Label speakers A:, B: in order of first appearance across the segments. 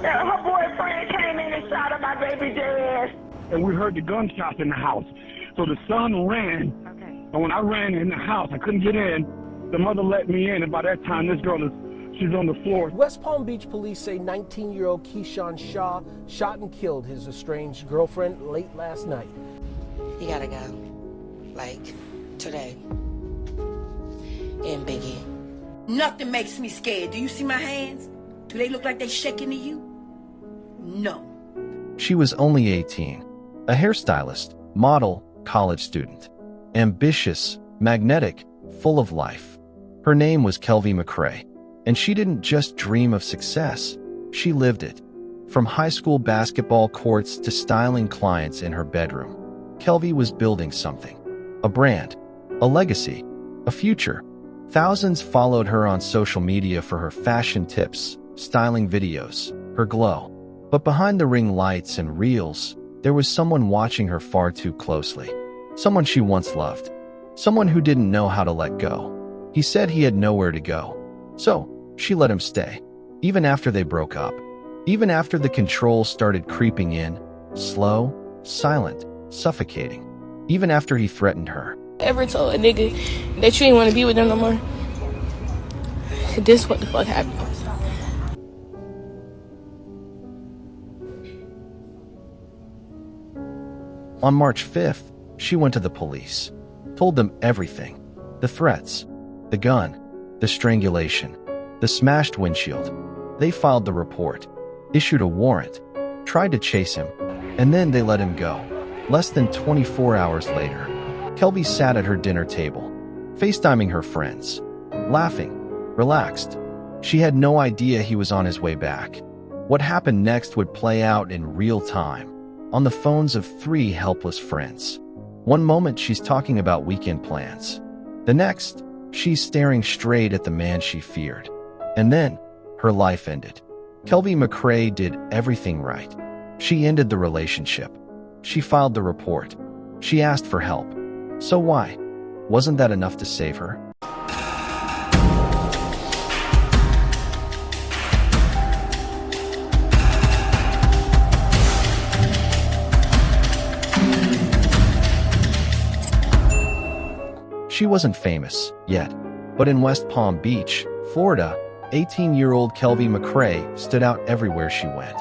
A: Her boyfriend came in and shot at my baby dead.
B: And we heard the gunshots in the house. So the son ran.
A: Okay.
B: And when I ran in the house, I couldn't get in. The mother let me in, and by that time, this girl she's on the floor.
C: West Palm Beach police say 19-year-old Keyshawn Shaw shot and killed his estranged girlfriend late last night.
D: You gotta go. Like, today. And Biggie.
E: Nothing makes me scared. Do you see my hands? Do they look like they shaking to you? No.
F: She was only 18, a hairstylist, model, college student. Ambitious, magnetic, full of life. Her name was Kelvi McCrae, and she didn't just dream of success, she lived it. From high school basketball courts to styling clients in her bedroom, Kelvi was building something. A brand, a legacy, a future. Thousands followed her on social media for her fashion tips, styling videos, her glow. But behind the ring lights and reels, there was someone watching her far too closely. Someone she once loved. Someone who didn't know how to let go. He said he had nowhere to go. So, she let him stay. Even after they broke up. Even after the control started creeping in. Slow, silent, suffocating. Even after he threatened her.
G: Ever told a nigga that you ain't want to be with them no more? This what the fuck happened.
F: On March 5th, she went to the police. Told them everything. The threats, the gun, the strangulation, the smashed windshield. They filed the report, issued a warrant, tried to chase him, and then they let him go. Less than 24 hours later, Kelvi sat at her dinner table, FaceTiming her friends, laughing, relaxed. She had no idea he was on his way back. What happened next would play out in real time, on the phones of 3 helpless friends. One moment she's talking about weekend plans. The next, she's staring straight at the man she feared. And then, her life ended. Kelvi McCrae did everything right. She ended the relationship. She filed the report. She asked for help. So why? Wasn't that enough to save her? She wasn't famous yet, but in West Palm Beach, Florida, 18-year-old Kelvi McCrae stood out everywhere she went.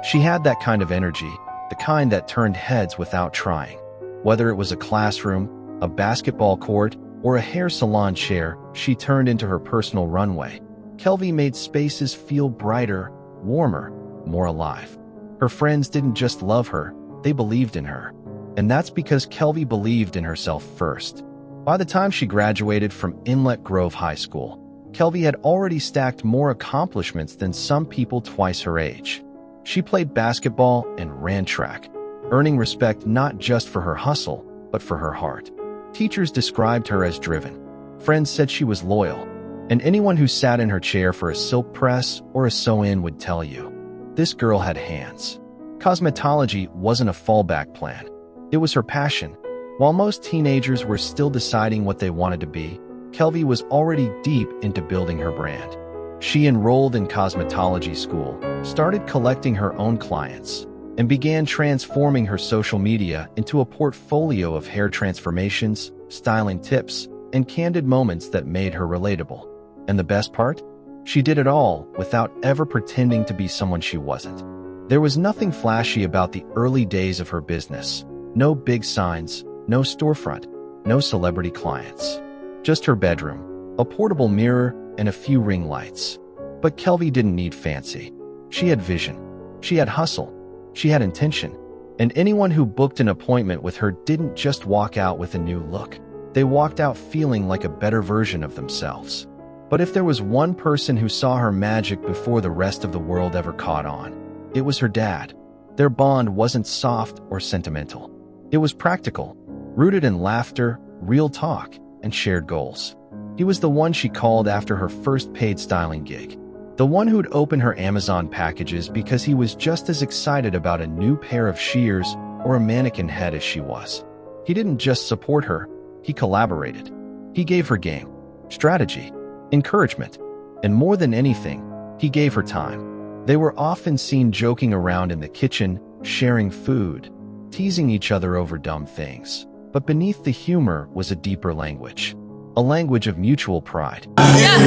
F: She had that kind of energy, the kind that turned heads without trying. Whether it was a classroom, a basketball court, or a hair salon chair, she turned into her personal runway. Kelvi made spaces feel brighter, warmer, more alive. Her friends didn't just love her, they believed in her. And that's because Kelvi believed in herself first. By the time she graduated from Inlet Grove High School, Kelvi had already stacked more accomplishments than some people twice her age. She played basketball and ran track, earning respect not just for her hustle, but for her heart. Teachers described her as driven. Friends said she was loyal, and anyone who sat in her chair for a silk press or a sew-in would tell you, this girl had hands. Cosmetology wasn't a fallback plan. It was her passion. While most teenagers were still deciding what they wanted to be, Kelvi was already deep into building her brand. She enrolled in cosmetology school, started collecting her own clients, and began transforming her social media into a portfolio of hair transformations, styling tips, and candid moments that made her relatable. And the best part? She did it all without ever pretending to be someone she wasn't. There was nothing flashy about the early days of her business. No big signs, no storefront, no celebrity clients. Just her bedroom, a portable mirror, and a few ring lights. But Kelvi didn't need fancy. She had vision. She had hustle. She had intention. And anyone who booked an appointment with her didn't just walk out with a new look. They walked out feeling like a better version of themselves. But if there was one person who saw her magic before the rest of the world ever caught on, it was her dad. Their bond wasn't soft or sentimental. It was practical, rooted in laughter, real talk, and shared goals. He was the one she called after her first paid styling gig. The one who'd open her Amazon packages because he was just as excited about a new pair of shears or a mannequin head as she was. He didn't just support her, he collaborated. He gave her game, strategy, encouragement, and more than anything, he gave her time. They were often seen joking around in the kitchen, sharing food, teasing each other over dumb things. But beneath the humor was a deeper language, a language of mutual pride.
H: Yeah.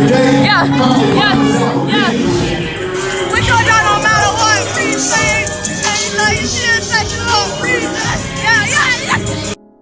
H: We go down no matter what, please, yeah.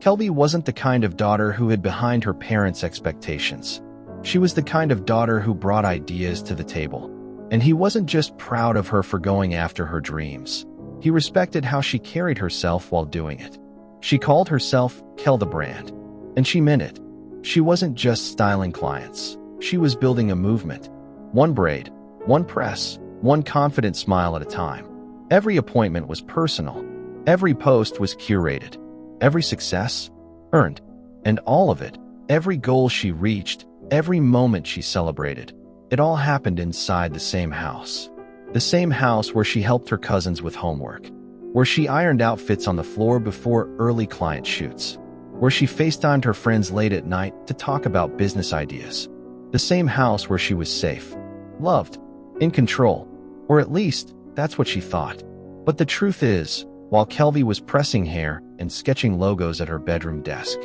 F: Kelvi wasn't the kind of daughter who hid behind her parents' expectations. She was the kind of daughter who brought ideas to the table. And he wasn't just proud of her for going after her dreams. He respected how she carried herself while doing it. She called herself Kel the Brand, and she meant it. She wasn't just styling clients. She was building a movement. One braid, one press, one confident smile at a time. Every appointment was personal. Every post was curated. Every success, earned. And all of it, every goal she reached, every moment she celebrated, it all happened inside the same house. The same house where she helped her cousins with homework, where she ironed outfits on the floor before early client shoots, where she FaceTimed her friends late at night to talk about business ideas. The same house where she was safe, loved, in control, or at least that's what she thought. But the truth is, while Kelvi was pressing hair and sketching logos at her bedroom desk,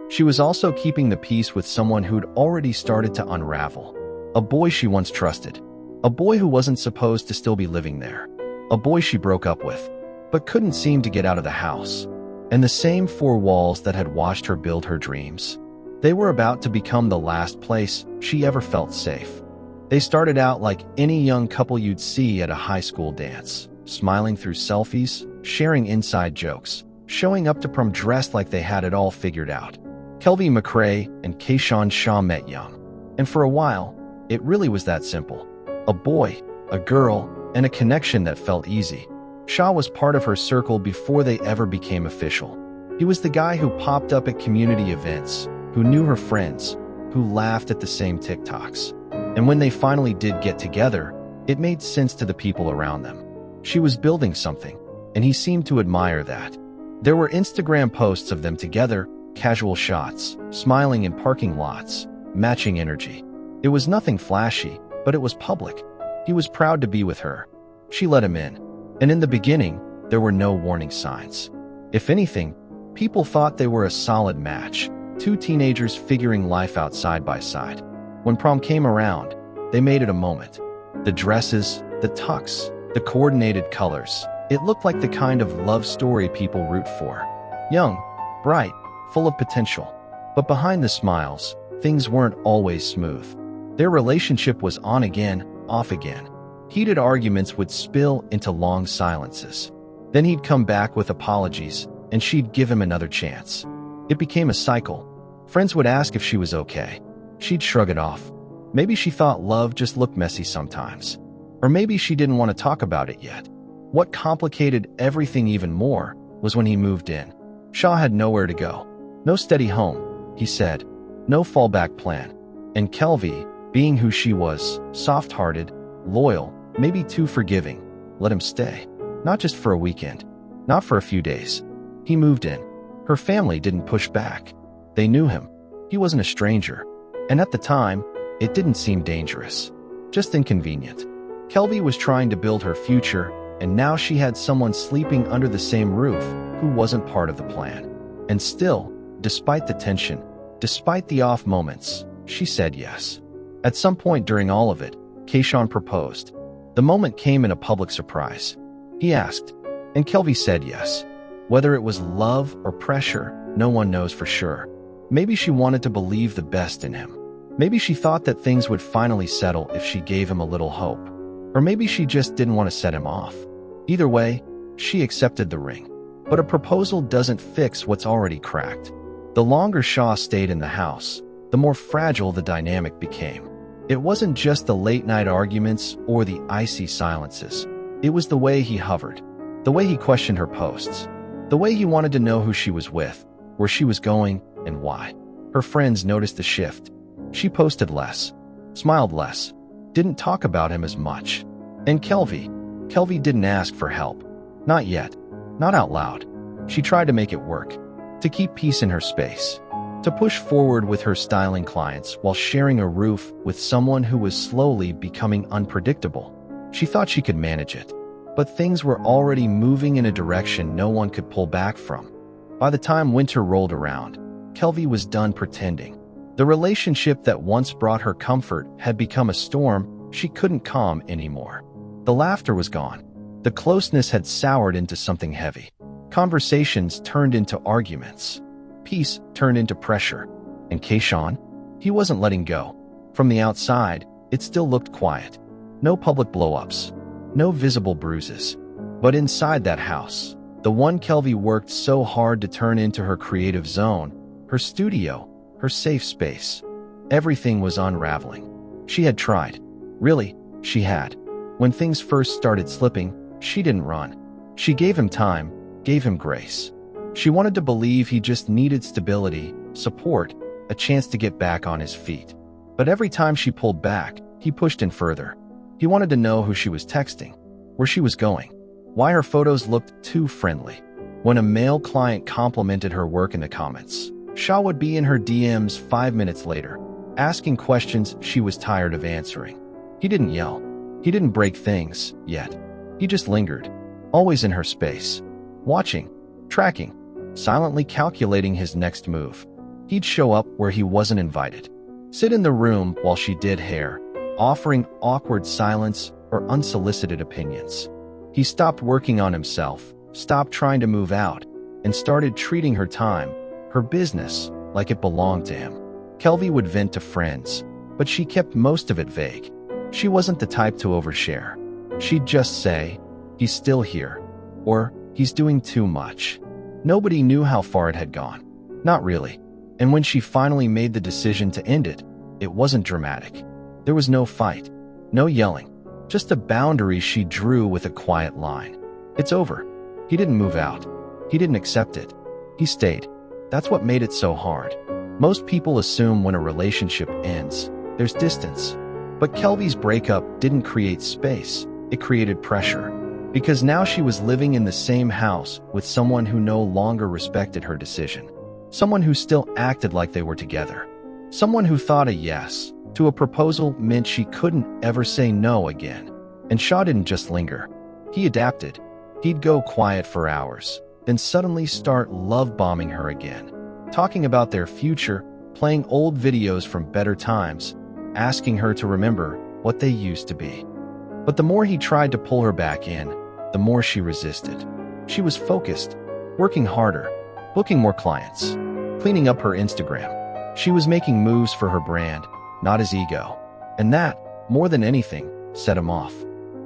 F: she was also keeping the peace with someone who'd already started to unravel. A boy she once trusted. A boy who wasn't supposed to still be living there. A boy she broke up with, but couldn't seem to get out of the house. And the same four walls that had watched her build her dreams, they were about to become the last place she ever felt safe. They started out like any young couple you'd see at a high school dance, smiling through selfies, sharing inside jokes, showing up to prom dressed like they had it all figured out. Kelvi McCrae and Keyshawn Shaw met young. And for a while, it really was that simple. A boy, a girl, and a connection that felt easy. Shaw was part of her circle before they ever became official. He was the guy who popped up at community events, who knew her friends, who laughed at the same TikToks. And when they finally did get together, it made sense to the people around them. She was building something, and he seemed to admire that. There were Instagram posts of them together, casual shots, smiling in parking lots, matching energy. It was nothing flashy, but it was public. He was proud to be with her. She let him in. And in the beginning, there were no warning signs. If anything, people thought they were a solid match, two teenagers figuring life out side by side. When prom came around, they made it a moment. The dresses, the tux, the coordinated colors. It looked like the kind of love story people root for. Young, bright, full of potential. But behind the smiles, things weren't always smooth. Their relationship was on again, off again. Heated arguments would spill into long silences. Then he'd come back with apologies, and she'd give him another chance. It became a cycle. Friends would ask if she was okay. She'd shrug it off. Maybe she thought love just looked messy sometimes. Or maybe she didn't want to talk about it yet. What complicated everything even more was when he moved in. Shaw had nowhere to go. No steady home, he said. No fallback plan. And Kelvi, being who she was, soft-hearted, loyal, maybe too forgiving, let him stay. Not just for a weekend. Not for a few days. He moved in. Her family didn't push back. They knew him. He wasn't a stranger. And at the time, it didn't seem dangerous. Just inconvenient. Kelvi was trying to build her future, and now she had someone sleeping under the same roof who wasn't part of the plan. And still, despite the tension, despite the off moments, she said yes. At some point during all of it, Keyshawn proposed. The moment came in a public surprise. He asked, and Kelvi said yes. Whether it was love or pressure, no one knows for sure. Maybe she wanted to believe the best in him. Maybe she thought that things would finally settle if she gave him a little hope. Or maybe she just didn't want to set him off. Either way, she accepted the ring. But a proposal doesn't fix what's already cracked. The longer Shaw stayed in the house, the more fragile the dynamic became. It wasn't just the late-night arguments or the icy silences. It was the way he hovered, the way he questioned her posts, the way he wanted to know who she was with, where she was going, and why. Her friends noticed the shift. She posted less, smiled less, didn't talk about him as much. And Kelvi didn't ask for help. Not yet. Not out loud. She tried to make it work, to keep peace in her space, to push forward with her styling clients while sharing a roof with someone who was slowly becoming unpredictable. She thought she could manage it. But things were already moving in a direction no one could pull back from. By the time winter rolled around, Kelvi was done pretending. The relationship that once brought her comfort had become a storm she couldn't calm anymore. The laughter was gone. The closeness had soured into something heavy. Conversations turned into arguments. Peace turned into pressure. And Keyshawn? He wasn't letting go. From the outside, it still looked quiet. No public blow-ups. No visible bruises. But inside that house, the one Kelvi worked so hard to turn into her creative zone, her studio, her safe space, everything was unraveling. She had tried. Really, she had. When things first started slipping, she didn't run. She gave him time, gave him grace. She wanted to believe he just needed stability, support, a chance to get back on his feet. But every time she pulled back, he pushed in further. He wanted to know who she was texting, where she was going, why her photos looked too friendly. When a male client complimented her work in the comments, Shaw would be in her DMs 5 minutes later, asking questions she was tired of answering. He didn't yell. He didn't break things, yet. He just lingered, always in her space, watching, tracking, silently calculating his next move. He'd show up where he wasn't invited, sit in the room while she did hair, offering awkward silence or unsolicited opinions. He stopped working on himself, stopped trying to move out, and started treating her time, her business, like it belonged to him. Kelvi would vent to friends, but she kept most of it vague. She wasn't the type to overshare. She'd just say, "He's still here," or "He's doing too much." Nobody knew how far it had gone. Not really. And when she finally made the decision to end it, it wasn't dramatic. There was no fight, no yelling, just a boundary she drew with a quiet line. It's over. He didn't move out. He didn't accept it. He stayed. That's what made it so hard. Most people assume when a relationship ends, there's distance. But Kelvi's breakup didn't create space. It created pressure. Because now she was living in the same house with someone who no longer respected her decision. Someone who still acted like they were together. Someone who thought a yes to a proposal meant she couldn't ever say no again. And Shaw didn't just linger. He adapted. He'd go quiet for hours, then suddenly start love-bombing her again. Talking about their future, playing old videos from better times, asking her to remember what they used to be. But the more he tried to pull her back in, the more she resisted. She was focused, working harder, booking more clients, cleaning up her Instagram. She was making moves for her brand, not his ego. And that, more than anything, set him off.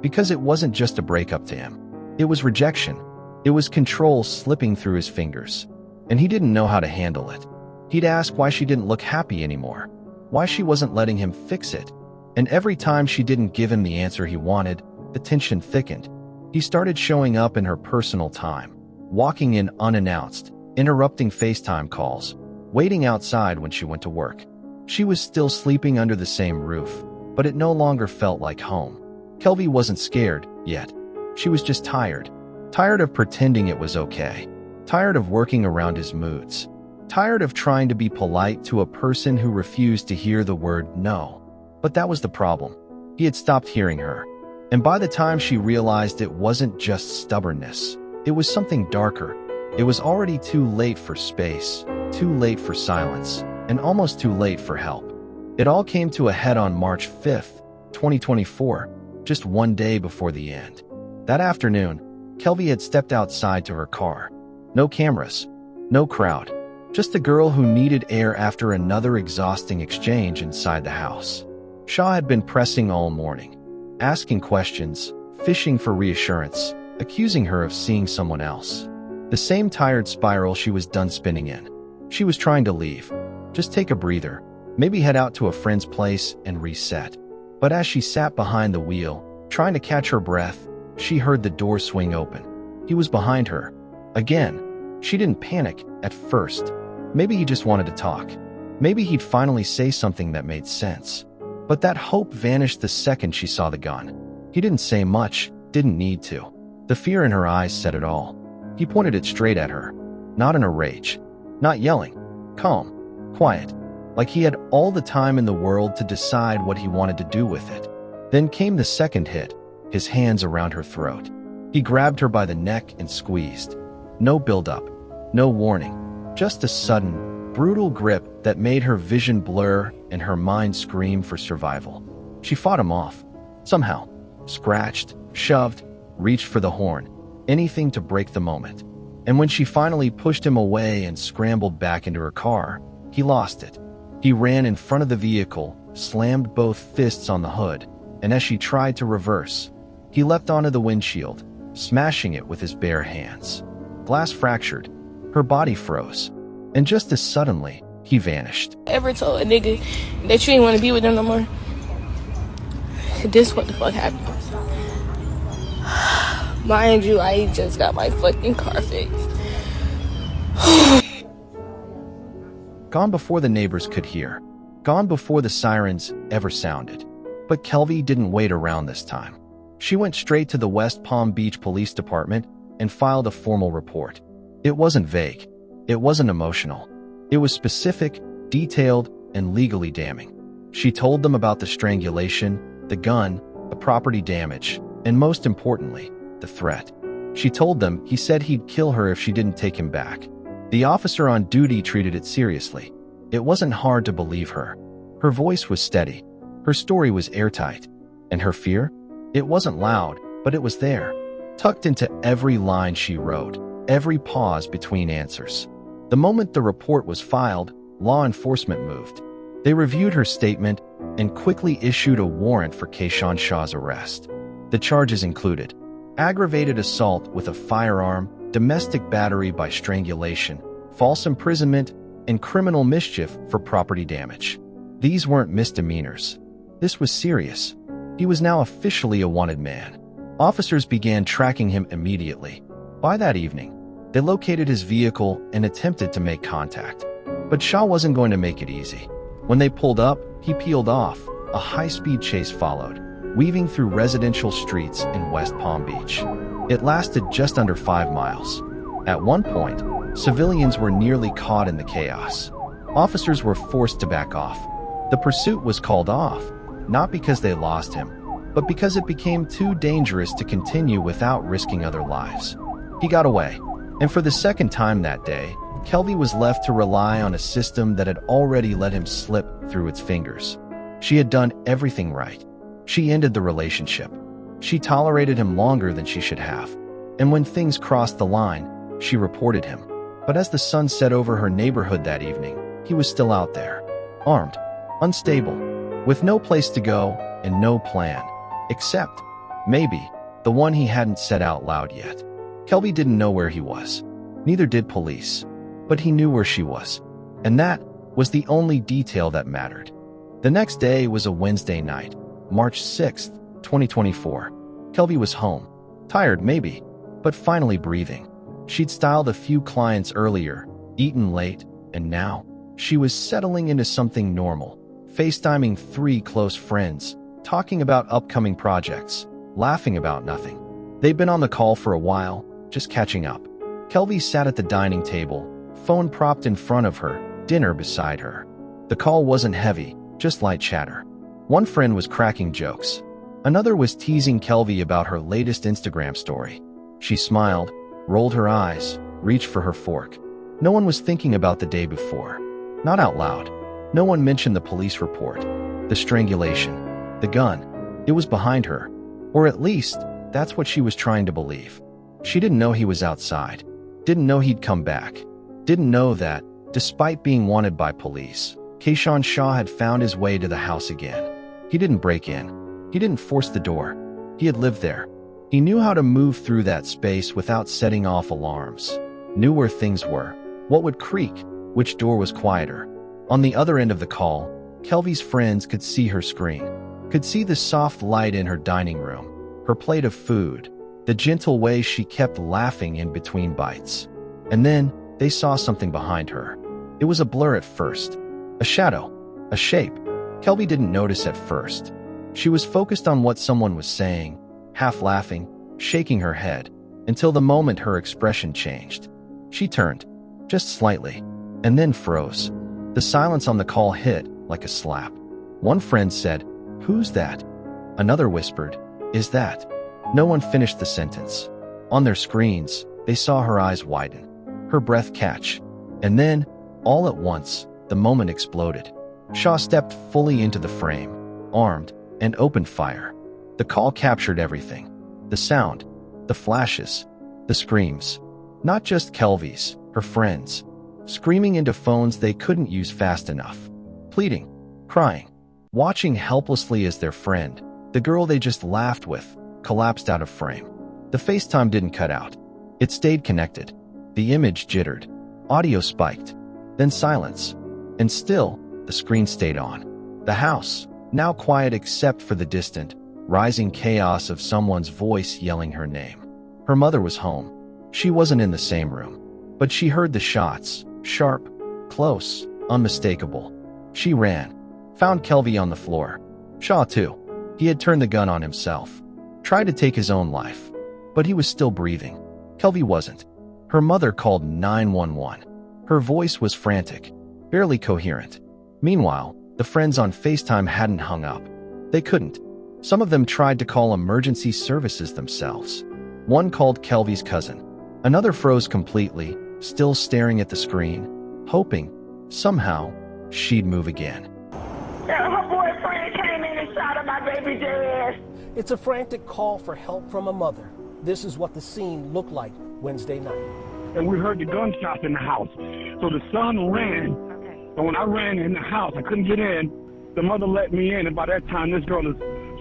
F: Because it wasn't just a breakup to him. It was rejection. It was control slipping through his fingers. And he didn't know how to handle it. He'd ask why she didn't look happy anymore, why she wasn't letting him fix it. And every time she didn't give him the answer he wanted, the tension thickened. He started showing up in her personal time, walking in unannounced, interrupting FaceTime calls, waiting outside when she went to work. She was still sleeping under the same roof, but it no longer felt like home. Kelvi wasn't scared, yet. She was just tired. Tired of pretending it was okay. Tired of working around his moods. Tired of trying to be polite to a person who refused to hear the word no. But that was the problem. He had stopped hearing her. And by the time she realized it wasn't just stubbornness, it was something darker. It was already too late for space, too late for silence, and almost too late for help. It all came to a head on March 5th, 2024, just one day before the end. That afternoon, Kelvi had stepped outside to her car. No cameras, no crowd, just a girl who needed air after another exhausting exchange inside the house. Shaw had been pressing all morning, asking questions, fishing for reassurance, accusing her of seeing someone else. The same tired spiral she was done spinning in. She was trying to leave, just take a breather, maybe head out to a friend's place and reset. But as she sat behind the wheel, trying to catch her breath, she heard the door swing open. He was behind her. Again, she didn't panic at first. Maybe he just wanted to talk. Maybe he'd finally say something that made sense. But that hope vanished the second she saw the gun. He didn't say much, didn't need to. The fear in her eyes said it all. He pointed it straight at her, not in a rage, not yelling, calm, quiet, like he had all the time in the world to decide what he wanted to do with it. Then came the second hit, his hands around her throat. He grabbed her by the neck and squeezed. No build-up, no warning, just a sudden, brutal grip that made her vision blur and her mind scream for survival. She fought him off, somehow, scratched, shoved, reached for the horn, anything to break the moment. And when she finally pushed him away and scrambled back into her car, he lost it. He ran in front of the vehicle, slammed both fists on the hood, and as she tried to reverse, he leapt onto the windshield, smashing it with his bare hands. Glass fractured, her body froze, and just as suddenly, he vanished.
G: Ever told a nigga that you ain't want to be with them no more? This what the fuck happened. Mind you, I just got my fucking car fixed.
F: Gone before the neighbors could hear. Gone before the sirens ever sounded. But Kelvi didn't wait around this time. She went straight to the West Palm Beach Police Department and filed a formal report. It wasn't vague. It wasn't emotional. It was specific, detailed, and legally damning. She told them about the strangulation, the gun, the property damage, and most importantly, the threat. She told them he said he'd kill her if she didn't take him back. The officer on duty treated it seriously. It wasn't hard to believe her. Her voice was steady. Her story was airtight. And her fear? It wasn't loud, but it was there, tucked into every line she wrote, every pause between answers. The moment the report was filed, law enforcement moved. They reviewed her statement and quickly issued a warrant for Keishan Shah's arrest. The charges included aggravated assault with a firearm, domestic battery by strangulation, false imprisonment, and criminal mischief for property damage. These weren't misdemeanors. This was serious. He was now officially a wanted man. Officers began tracking him immediately. By that evening, they located his vehicle and attempted to make contact. But Shah wasn't going to make it easy. When they pulled up, he peeled off. A high-speed chase followed, weaving through residential streets in West Palm Beach. It lasted just under 5 miles. At one point, civilians were nearly caught in the chaos. Officers were forced to back off. The pursuit was called off, not because they lost him, but because it became too dangerous to continue without risking other lives. He got away, and for the second time that day, Kelvi was left to rely on a system that had already let him slip through its fingers. She had done everything right. She ended the relationship. She tolerated him longer than she should have. And when things crossed the line, she reported him. But as the sun set over her neighborhood that evening, he was still out there, armed, unstable, with no place to go and no plan, except, maybe, the one he hadn't said out loud yet. Kelvi didn't know where he was. Neither did police. But he knew where she was. And that was the only detail that mattered. The next day was a Wednesday night, March 6th, 2024. Kelvi was home. Tired, maybe, but finally breathing. She'd styled a few clients earlier, eaten late, and now she was settling into something normal, FaceTiming 3 close friends, talking about upcoming projects, laughing about nothing. They'd been on the call for a while, just catching up. Kelvi sat at the dining table, phone propped in front of her, dinner beside her. The call wasn't heavy, just light chatter. One friend was cracking jokes. Another was teasing Kelvi about her latest Instagram story. She smiled, rolled her eyes, reached for her fork. No one was thinking about the day before. Not out loud. No one mentioned the police report, the strangulation, the gun. It was behind her. Or at least, that's what she was trying to believe. She didn't know he was outside. Didn't know he'd come back. Didn't know that, despite being wanted by police, Keishan Shah had found his way to the house again. He didn't break in. He didn't force the door. He had lived there. He knew how to move through that space without setting off alarms. Knew where things were, what would creak, which door was quieter. On the other end of the call, Kelvi's friends could see her screen, could see the soft light in her dining room, her plate of food, the gentle way she kept laughing in between bites. And then, they saw something behind her. It was a blur at first. A shadow. A shape. Kelvi didn't notice at first. She was focused on what someone was saying, half laughing, shaking her head, until the moment her expression changed. She turned, just slightly, and then froze. The silence on the call hit like a slap. One friend said, "Who's that?" Another whispered, "Is that No one finished the sentence. On their screens, they saw her eyes widen, her breath catch, and then, all at once, the moment exploded. Shaw stepped fully into the frame, armed, and opened fire. The call captured everything. The sound, the flashes, the screams. Not just Kelvi's, her friends. Screaming into phones they couldn't use fast enough. Pleading, crying, watching helplessly as their friend, the girl they just laughed with, collapsed out of frame. The FaceTime didn't cut out. It stayed connected. The image jittered. Audio spiked. Then silence. And still, the screen stayed on. The house, now quiet except for the distant, rising chaos of someone's voice yelling her name. Her mother was home. She wasn't in the same room. But she heard the shots, sharp, close, unmistakable. She ran, found Kelvi on the floor. Shaw too. He had turned the gun on himself. Tried to take his own life. But he was still breathing. Kelvi wasn't. Her mother called 911. Her voice was frantic, barely coherent. Meanwhile, the friends on FaceTime hadn't hung up. They couldn't. Some of them tried to call emergency services themselves. One called Kelvi's cousin. Another froze completely, still staring at the screen, hoping, somehow, she'd move again.
A: Her boyfriend came in and shot at my baby dead.
C: It's a frantic call for help from a mother. This is what the scene looked like Wednesday night.
B: And we heard the gunshots in the house. So the son ran. So when I ran in the house, I couldn't get in. The mother let me in, and by that time, this girl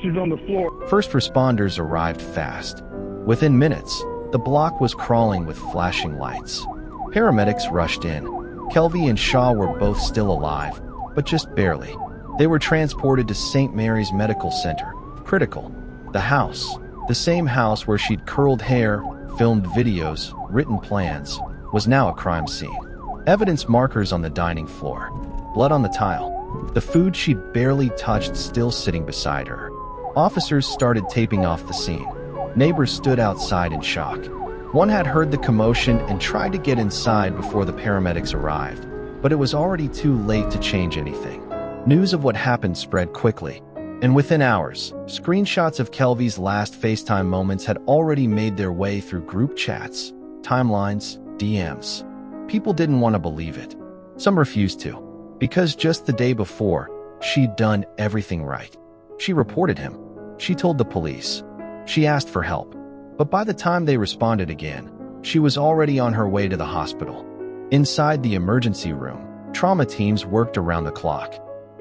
B: she's on the floor.
F: First responders arrived fast. Within minutes, the block was crawling with flashing lights. Paramedics rushed in. Kelvi and Shaw were both still alive, but just barely. They were transported to St. Mary's Medical Center. Critical. The house, the same house where she'd curled hair, filmed videos, written plans, was now a crime scene. Evidence markers on the dining floor. Blood on the tile. The food she'd barely touched still sitting beside her. Officers started taping off the scene. Neighbors stood outside in shock. One had heard the commotion and tried to get inside before the paramedics arrived, but it was already too late to change anything. News of what happened spread quickly, and within hours, screenshots of Kelvi's last FaceTime moments had already made their way through group chats, timelines, DMs. People didn't want to believe it. Some refused to, because just the day before, she'd done everything right. She reported him. She told the police. She asked for help. But by the time they responded again, she was already on her way to the hospital. Inside the emergency room, trauma teams worked around the clock.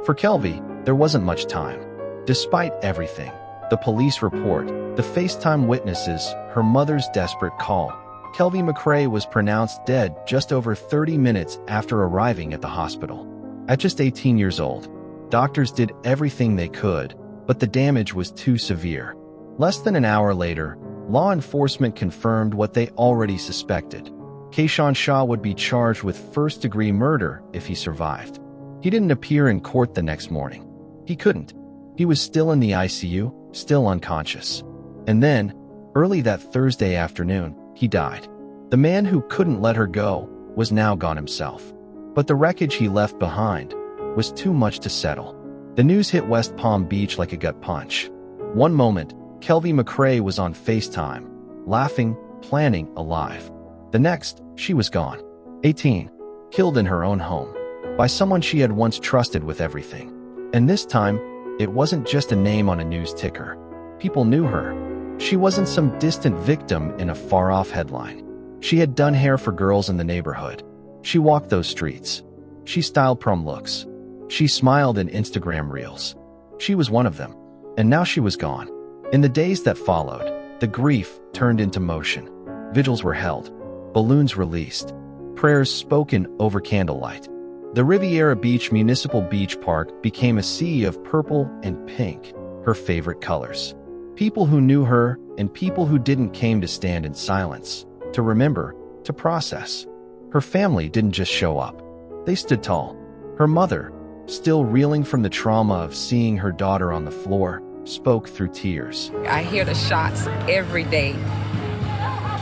F: For Kelvi, there wasn't much time. Despite everything, the police report, the FaceTime witnesses, her mother's desperate call, Kelvi McCrae was pronounced dead just over 30 minutes after arriving at the hospital. At just 18 years old, doctors did everything they could, but the damage was too severe. Less than an hour later, law enforcement confirmed what they already suspected. Keyshawn Shaw would be charged with first-degree murder if he survived. He didn't appear in court the next morning. He couldn't. He was still in the ICU, still unconscious. And then, early that Thursday afternoon, he died. The man who couldn't let her go was now gone himself. But the wreckage he left behind was too much to settle. The news hit West Palm Beach like a gut punch. One moment, Kelvi McCrae was on FaceTime, laughing, planning, alive. The next, she was gone. 18, killed in her own home, by someone she had once trusted with everything. And this time, it wasn't just a name on a news ticker. People knew her. She wasn't some distant victim in a far-off headline. She had done hair for girls in the neighborhood. She walked those streets. She styled prom looks. She smiled in Instagram reels. She was one of them. And now she was gone. In the days that followed, the grief turned into motion. Vigils were held. Balloons released. Prayers spoken over candlelight. The Riviera Beach Municipal Beach Park became a sea of purple and pink, her favorite colors. People who knew her and people who didn't came to stand in silence, to remember, to process. Her family didn't just show up. They stood tall. Her mother, still reeling from the trauma of seeing her daughter on the floor, spoke through tears.
I: I hear the shots every day.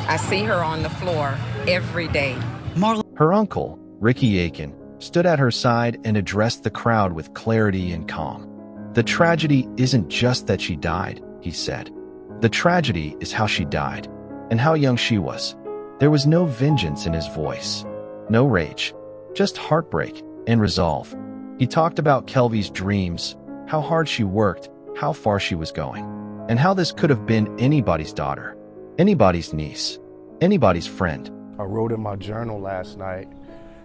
I: I see her on the floor every day.
F: Her uncle, Ricky Aiken, stood at her side and addressed the crowd with clarity and calm. The tragedy isn't just that she died, he said. The tragedy is how she died, and how young she was. There was no vengeance in his voice, no rage, just heartbreak and resolve. He talked about Kelvi's dreams, how hard she worked, how far she was going, and how this could have been anybody's daughter, anybody's niece, anybody's friend.
J: I wrote in my journal last night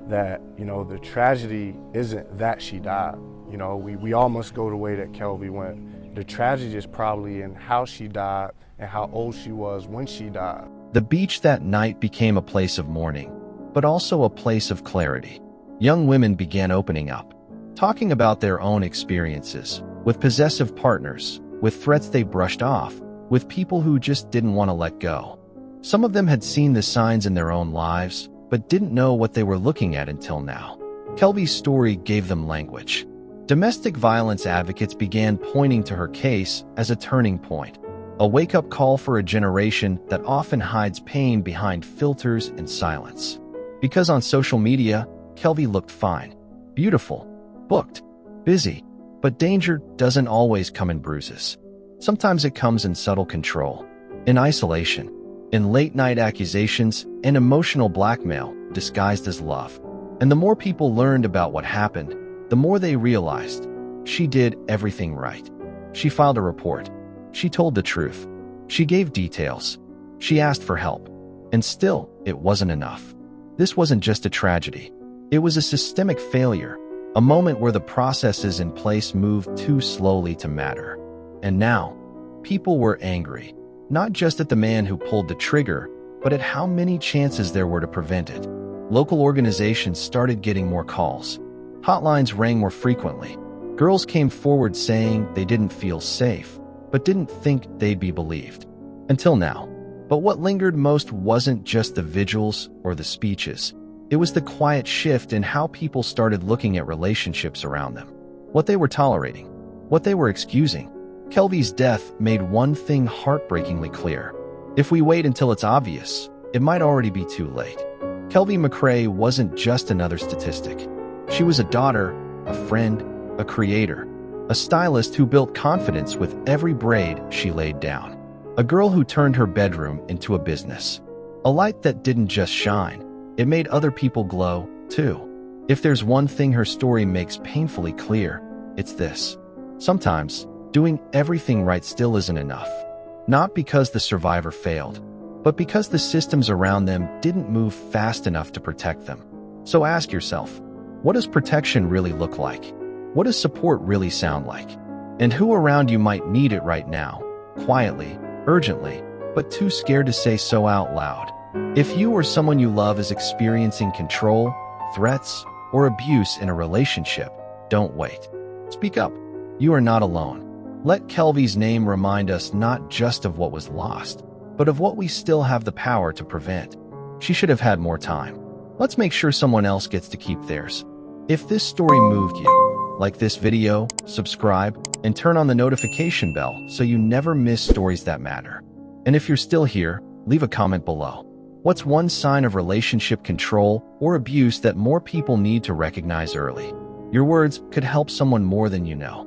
J: that, the tragedy isn't that she died. We all must go the way that Kelvi went. The tragedy is probably in how she died and how old she was when she died.
F: The beach that night became a place of mourning, but also a place of clarity. Young women began opening up, talking about their own experiences, with possessive partners, with threats they brushed off, with people who just didn't want to let go. Some of them had seen the signs in their own lives, but didn't know what they were looking at until now. Kelvi's story gave them language. Domestic violence advocates began pointing to her case as a turning point, a wake-up call for a generation that often hides pain behind filters and silence. Because on social media, Kelvi looked fine, beautiful, booked, busy, but danger doesn't always come in bruises. Sometimes it comes in subtle control, in isolation, in late-night accusations and emotional blackmail disguised as love. And the more people learned about what happened, the more they realized she did everything right. She filed a report. She told the truth. She gave details. She asked for help. And still, it wasn't enough. This wasn't just a tragedy. It was a systemic failure, a moment where the processes in place moved too slowly to matter. And now, people were angry, not just at the man who pulled the trigger, but at how many chances there were to prevent it. Local organizations started getting more calls. Hotlines rang more frequently. Girls came forward saying they didn't feel safe, but didn't think they'd be believed. Until now. But what lingered most wasn't just the vigils or the speeches. It was the quiet shift in how people started looking at relationships around them. What they were tolerating. What they were excusing. Kelvi's death made one thing heartbreakingly clear. If we wait until it's obvious, it might already be too late. Kelvi McCrae wasn't just another statistic. She was a daughter, a friend, a creator, a stylist who built confidence with every braid she laid down. A girl who turned her bedroom into a business. A light that didn't just shine, it made other people glow, too. If there's one thing her story makes painfully clear, it's this. Sometimes, doing everything right still isn't enough. Not because the survivor failed, but because the systems around them didn't move fast enough to protect them. So ask yourself, what does protection really look like? What does support really sound like? And who around you might need it right now, quietly, urgently, but too scared to say so out loud? If you or someone you love is experiencing control, threats, or abuse in a relationship, don't wait. Speak up. You are not alone. Let Kelvi's name remind us not just of what was lost, but of what we still have the power to prevent. She should have had more time. Let's make sure someone else gets to keep theirs. If this story moved you, like this video, subscribe, and turn on the notification bell so you never miss stories that matter. And if you're still here, leave a comment below. What's one sign of relationship control or abuse that more people need to recognize early? Your words could help someone more than you know.